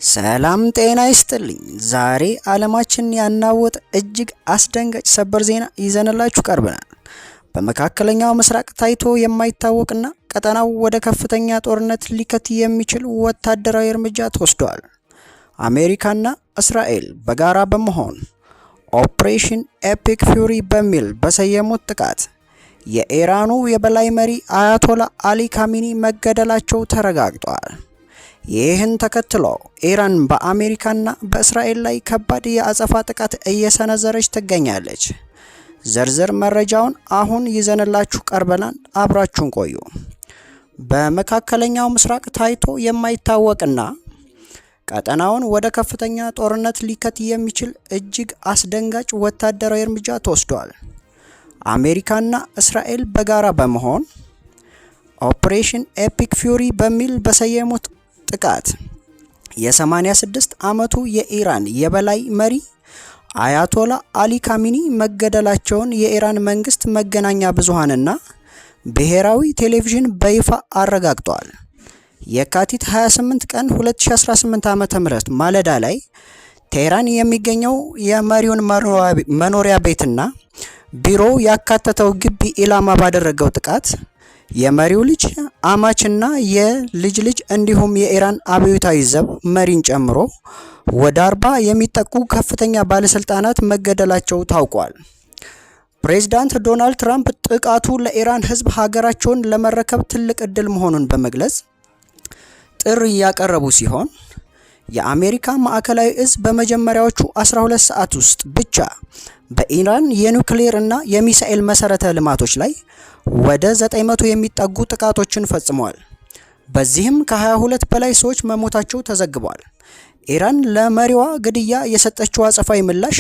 ሰላም ጤና ይስጥልኝ። ዛሬ ዓለማችን ያናወጠ እጅግ አስደንጋጭ ሰበር ዜና ይዘንላችሁ ቀርበናል። በመካከለኛው ምስራቅ ታይቶ የማይታወቅና ቀጠናው ወደ ከፍተኛ ጦርነት ሊከት የሚችል ወታደራዊ እርምጃ ተወስዷል። አሜሪካና እስራኤል በጋራ በመሆን ኦፕሬሽን ኤፒክ ፊውሪ በሚል በሰየሙት ጥቃት የኢራኑ የበላይ መሪ አያቶላ አሊ ካሚኒ መገደላቸው ተረጋግጧል። ይህን ተከትሎ ኢራን በአሜሪካና በእስራኤል ላይ ከባድ የአጸፋ ጥቃት እየሰነዘረች ትገኛለች። ዝርዝር መረጃውን አሁን ይዘንላችሁ ቀርበናል። አብራችሁን ቆዩ። በመካከለኛው ምስራቅ ታይቶ የማይታወቅና ቀጠናውን ወደ ከፍተኛ ጦርነት ሊከት የሚችል እጅግ አስደንጋጭ ወታደራዊ እርምጃ ተወስዷል። አሜሪካና እስራኤል በጋራ በመሆን ኦፕሬሽን ኤፒክ ፊውሪ በሚል በሰየሙት ጥቃት የ86 ዓመቱ የኢራን የበላይ መሪ አያቶላ አሊ ካሚኒ መገደላቸውን የኢራን መንግስት መገናኛ ብዙሃንና ብሔራዊ ቴሌቪዥን በይፋ አረጋግጠዋል። የካቲት 28 ቀን 2018 ዓ.ም ማለዳ ላይ ቴህራን የሚገኘው የመሪውን መኖሪያ ቤትና ቢሮ ያካተተው ግቢ ኢላማ ባደረገው ጥቃት የመሪው ልጅ አማችና የልጅ ልጅ እንዲሁም የኢራን አብዮታዊ ዘብ መሪን ጨምሮ ወደ 40 የሚጠጉ ከፍተኛ ባለስልጣናት መገደላቸው ታውቋል። ፕሬዝዳንት ዶናልድ ትራምፕ ጥቃቱ ለኢራን ህዝብ ሀገራቸውን ለመረከብ ትልቅ እድል መሆኑን በመግለጽ ጥሪ ያቀረቡ ሲሆን የአሜሪካ ማዕከላዊ እዝ በመጀመሪያዎቹ 12 ሰዓት ውስጥ ብቻ በኢራን የኒውክሌር እና የሚሳኤል መሰረተ ልማቶች ላይ ወደ 900 የሚጠጉ ጥቃቶችን ፈጽመዋል። በዚህም ከ22 በላይ ሰዎች መሞታቸው ተዘግቧል። ኢራን ለመሪዋ ግድያ የሰጠችው አጸፋዊ ምላሽ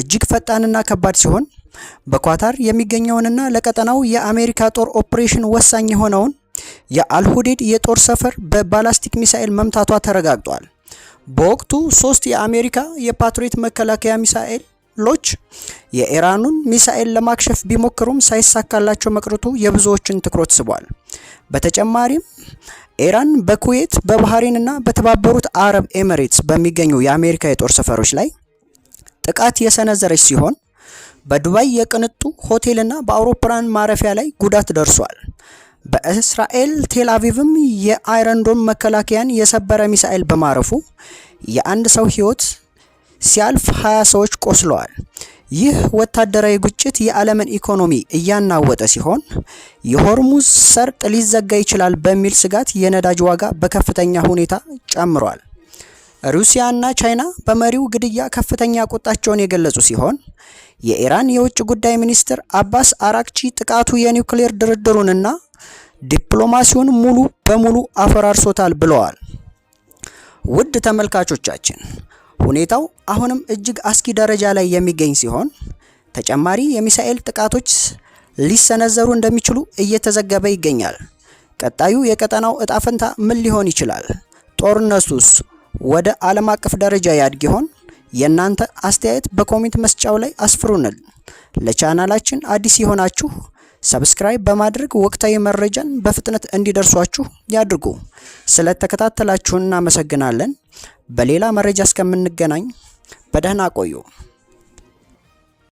እጅግ ፈጣንና ከባድ ሲሆን በኳታር የሚገኘውንና ለቀጠናው የአሜሪካ ጦር ኦፕሬሽን ወሳኝ የሆነውን የአልሁዴድ የጦር ሰፈር በባላስቲክ ሚሳኤል መምታቷ ተረጋግጧል። በወቅቱ 3 የአሜሪካ የፓትሪዮት መከላከያ ሚሳኤሎች የኢራኑን ሚሳኤል ለማክሸፍ ቢሞክሩም ሳይሳካላቸው መቅረቱ የብዙዎችን ትኩረት ስቧል። በተጨማሪም ኢራን በኩዌት በባህሬንና በተባበሩት አረብ ኤሚሬትስ በሚገኙ የአሜሪካ የጦር ሰፈሮች ላይ ጥቃት የሰነዘረች ሲሆን በዱባይ የቅንጡ ሆቴልና በአውሮፕላን ማረፊያ ላይ ጉዳት ደርሷል። በእስራኤል ቴል አቪቭም የአይረን ዶም መከላከያን የሰበረ ሚሳኤል በማረፉ የአንድ ሰው ህይወት ሲያልፍ 20 ሰዎች ቆስለዋል። ይህ ወታደራዊ ግጭት የዓለምን ኢኮኖሚ እያናወጠ ሲሆን የሆርሙዝ ሰርጥ ሊዘጋ ይችላል በሚል ስጋት የነዳጅ ዋጋ በከፍተኛ ሁኔታ ጨምሯል። ሩሲያና ቻይና በመሪው ግድያ ከፍተኛ ቁጣቸውን የገለጹ ሲሆን የኢራን የውጭ ጉዳይ ሚኒስትር አባስ አራክቺ ጥቃቱ የኒውክሌር ድርድሩንና ዲፕሎማሲውን ሙሉ በሙሉ አፈራርሶታል ብለዋል። ውድ ተመልካቾቻችን ሁኔታው አሁንም እጅግ አስጊ ደረጃ ላይ የሚገኝ ሲሆን ተጨማሪ የሚሳኤል ጥቃቶች ሊሰነዘሩ እንደሚችሉ እየተዘገበ ይገኛል። ቀጣዩ የቀጠናው እጣ ፈንታ ምን ሊሆን ይችላል? ጦርነቱስ ወደ ዓለም አቀፍ ደረጃ ያድግ ይሆን? የእናንተ አስተያየት በኮሜንት መስጫው ላይ አስፍሩልን። ለቻናላችን አዲስ የሆናችሁ ሰብስክራይብ በማድረግ ወቅታዊ መረጃን በፍጥነት እንዲደርሷችሁ ያድርጉ። ስለተከታተላችሁን እናመሰግናለን። በሌላ መረጃ እስከምንገናኝ በደህና ቆዩ።